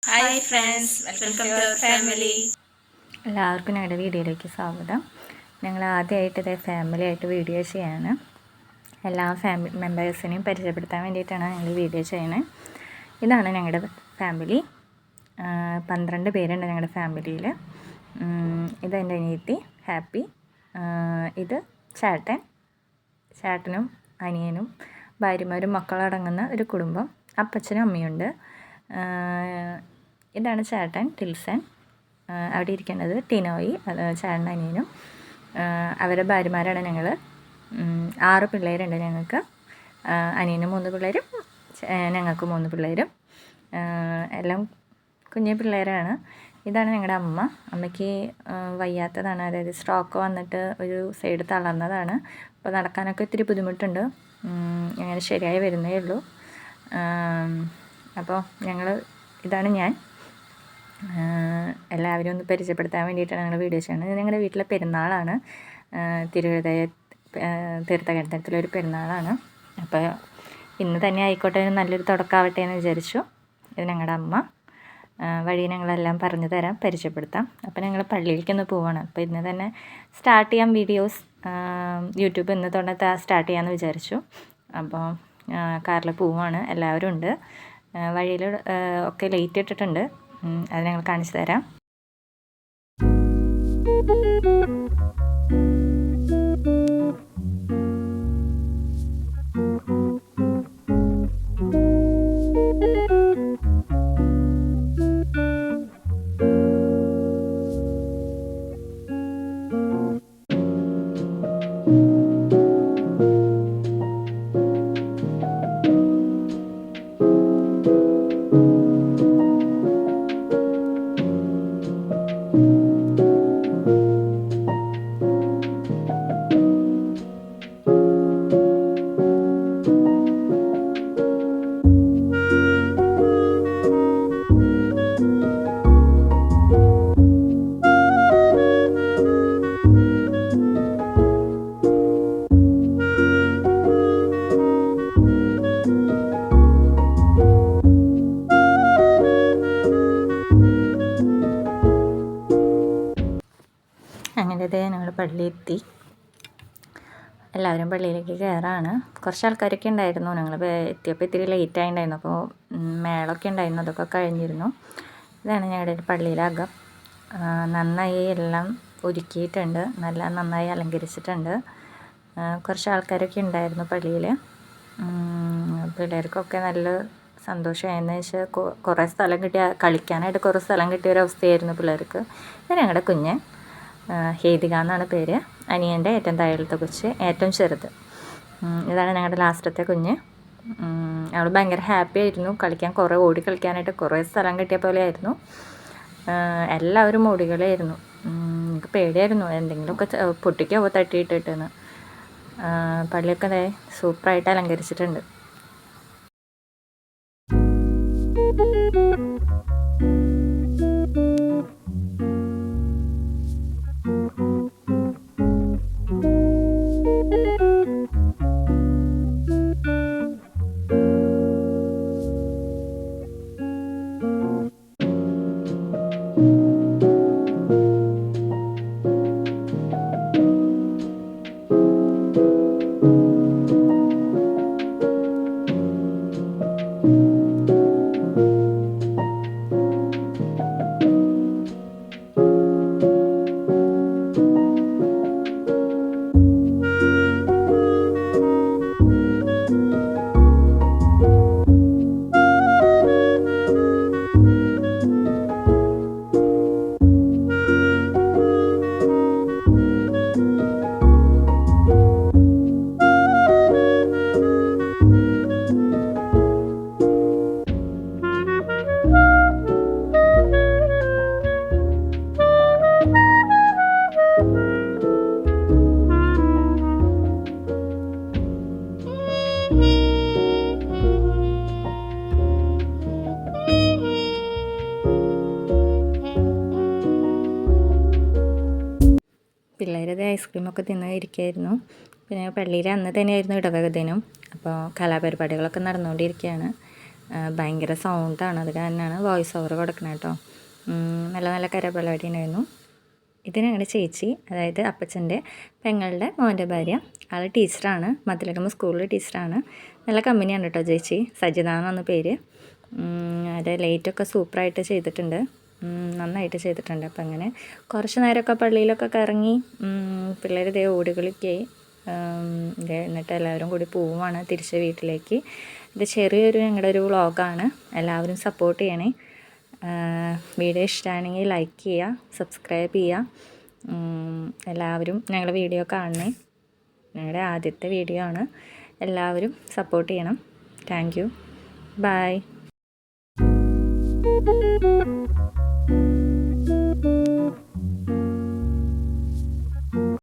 Hi friends, welcome to our family. എല്ലാവർക്കും ഞങ്ങളുടെ വീഡിയോയിലേക്ക് സ്വാഗതം. ഞങ്ങൾ ആദ്യമായിട്ട് ഇതേ ഫാമിലി ആയിട്ട് വീഡിയോ ചെയ്യാണ്. എല്ലാ ഫാമിലി മെമ്പേഴ്സിനെയും പരിചയപ്പെടുത്താൻ വേണ്ടിയിട്ടാണ് ഞങ്ങൾ വീഡിയോ ചെയ്യുന്നത്. ഇതാണ് ഞങ്ങളുടെ ഫാമിലി. 12 പേരുണ്ട് ഞങ്ങളുടെ ഫാമിലിയിൽ. ഇതെൻ്റെ അനിയത്തി ഹാപ്പി, ഇത് ചേട്ടനും അനിയനും ഭാര്യമാരും മക്കളടങ്ങുന്ന ഒരു കുടുംബം. അപ്പച്ചനും അമ്മയുണ്ട്. ഇതാണ് ചേട്ടൻ ടിൽസൺ. അവിടെ ഇരിക്കുന്നത് ടിനോയി, ചേട്ടൻ അനിയനും അവരുടെ ഭാര്യമാരാണ് ഞങ്ങൾ. 6 പിള്ളേരുണ്ട് ഞങ്ങൾക്ക്. അനിയന് 3 പിള്ളേരും ഞങ്ങൾക്ക് 3 പിള്ളേരും. എല്ലാം കുഞ്ഞു പിള്ളേരാണ്. ഇതാണ് ഞങ്ങളുടെ അമ്മ. അമ്മയ്ക്ക് വയ്യാത്തതാണ്, അതായത് സ്ട്രോക്ക് വന്നിട്ട് ഒരു സൈഡ് തളർന്നതാണ്. അപ്പോൾ നടക്കാനൊക്കെ ഒത്തിരി ബുദ്ധിമുട്ടുണ്ട്. അങ്ങനെ ശരിയായി വരുന്നേ ഉള്ളൂ. അപ്പോൾ ഇതാണ് ഞാൻ. എല്ലാവരും ഒന്ന് പരിചയപ്പെടുത്താൻ വേണ്ടിയിട്ടാണ് ഞങ്ങൾ വീഡിയോ ചെയ്യുന്നത്. ഇത് ഞങ്ങളുടെ വീട്ടിലെ പെരുന്നാളാണ്. തീർത്ഥകരണത്തിലൊരു പെരുന്നാളാണ്. അപ്പോൾ ഇന്ന് തന്നെ ആയിക്കോട്ടെ, നല്ലൊരു തുടക്കമാവട്ടെ എന്ന് വിചാരിച്ചു. ഇത് ഞങ്ങളുടെ അമ്മ. വഴി ഞങ്ങളെല്ലാം പറഞ്ഞു തരാം, പരിചയപ്പെടുത്താം. അപ്പോൾ ഞങ്ങൾ പള്ളിയിലേക്കൊന്ന് പോവാണ്. അപ്പോൾ ഇന്ന് തന്നെ സ്റ്റാർട്ട് ചെയ്യാം വീഡിയോസ്. യൂട്യൂബ് ഇന്ന് തൊട്ട് സ്റ്റാർട്ട് ചെയ്യാമെന്ന് വിചാരിച്ചു. അപ്പോൾ കാറിൽ പോവാണ്. എല്ലാവരും ഉണ്ട്. വഴിയിൽ ഒക്കെ ലൈറ്റ് ഇട്ടിട്ടുണ്ട്. അത് ഞങ്ങൾ കാണിച്ചു തരാം. അങ്ങനെ ഞങ്ങൾ പള്ളിയിലെത്തി. എല്ലാവരും പള്ളിയിലേക്ക് കയറാണ്. കുറച്ച് ആൾക്കാരൊക്കെ ഉണ്ടായിരുന്നു. ഞങ്ങൾ എത്തിയപ്പോൾ ഇത്തിരി ലേറ്റായി ഉണ്ടായിരുന്നു. അപ്പോൾ മേളമൊക്കെ ഉണ്ടായിരുന്നു, അതൊക്കെ കഴിഞ്ഞിരുന്നു. ഇതാണ് ഞങ്ങളുടെ പള്ളിയിലകം. നന്നായി എല്ലാം ഒരുക്കിയിട്ടുണ്ട്, നന്നായി അലങ്കരിച്ചിട്ടുണ്ട്. കുറച്ച് ആൾക്കാരൊക്കെ ഉണ്ടായിരുന്നു പള്ളിയിൽ. പിള്ളേർക്കൊക്കെ നല്ല സന്തോഷമായെന്ന് വെച്ചാൽ കുറേ സ്ഥലം കളിക്കാനായിട്ട് കുറേ സ്ഥലം കിട്ടിയൊരവസ്ഥയായിരുന്നു പിള്ളേർക്ക്. ഇത് ഞങ്ങളുടെ കുഞ്ഞ് ഹേദിക എന്നാണ് പേര്. അനിയൻ്റെ ഏറ്റവും താഴത്തെ കൊച്ച്, ഏറ്റവും ചെറുത്. ഇതാണ് ഞങ്ങളുടെ ലാസ്റ്റത്തെ കുഞ്ഞ്. അവൾ ഭയങ്കര ഹാപ്പി ആയിരുന്നു. ഓടി കളിക്കാനായിട്ട് കുറേ സ്ഥലം കിട്ടിയ പോലെ ആയിരുന്നു. എല്ലാവരും ഓടികളായിരുന്നു. എനിക്ക് പേടിയായിരുന്നു എന്തെങ്കിലുമൊക്കെ പൊട്ടിക്കോ തട്ടിയിട്ടിട്ടെന്ന്. പള്ളിയൊക്കെ സൂപ്പറായിട്ട് അലങ്കരിച്ചിട്ടുണ്ട്. പിള്ളേരത് ഐസ്ക്രീമൊക്കെ തിന്നിരിക്കുകയായിരുന്നു. പിന്നെ പള്ളിയിൽ അന്ന് തന്നെയായിരുന്നു ഇടവക ദിനം. അപ്പോൾ കലാപരിപാടികളൊക്കെ നടന്നുകൊണ്ടിരിക്കുകയാണ്. ഭയങ്കര സൗണ്ടാണ്, അത് കാരണമാണ് വോയിസ് ഓവർ കൊടുക്കണത് കേട്ടോ. നല്ല നല്ല കരപരിപാടി ഉണ്ടായിരുന്നു. ഇത് ഞങ്ങളുടെ ചേച്ചി, അതായത് അപ്പച്ചൻ്റെ പെങ്ങളുടെ മോൻ്റെ ഭാര്യ. ആൾ ടീച്ചറാണ്, മതിലകമ്മ സ്കൂളിൽ ടീച്ചറാണ്. നല്ല കമ്പനിയാണ് കേട്ടോ ചേച്ചി. സജിത എന്നാണ് പേര്. അത് ലൈറ്റൊക്കെ സൂപ്പറായിട്ട് ചെയ്തിട്ടുണ്ട്, നന്നായിട്ട് ചെയ്തിട്ടുണ്ട്. അപ്പം അങ്ങനെ കുറച്ച് നേരമൊക്കെ പള്ളിയിലൊക്കെ കറങ്ങി പിള്ളേർ ഇതേ ഓടികളിക്കായി. എന്നിട്ട് എല്ലാവരും കൂടി പോവുകയാണ് തിരിച്ച് വീട്ടിലേക്ക്. ഇത് ചെറിയൊരു ഞങ്ങളുടെ ഒരു വ്ളോഗാണ്, എല്ലാവരും സപ്പോർട്ട് ചെയ്യണേ. വീഡിയോ ഇഷ്ടമാണെങ്കിൽ ലൈക്ക് ചെയ്യുക, സബ്സ്ക്രൈബ് ചെയ്യുക. എല്ലാവരും ഞങ്ങളുടെ വീഡിയോ കാണണേ. ഞങ്ങളുടെ ആദ്യത്തെ വീഡിയോ ആണ്, എല്ലാവരും സപ്പോർട്ട് ചെയ്യണം. Thank you, by.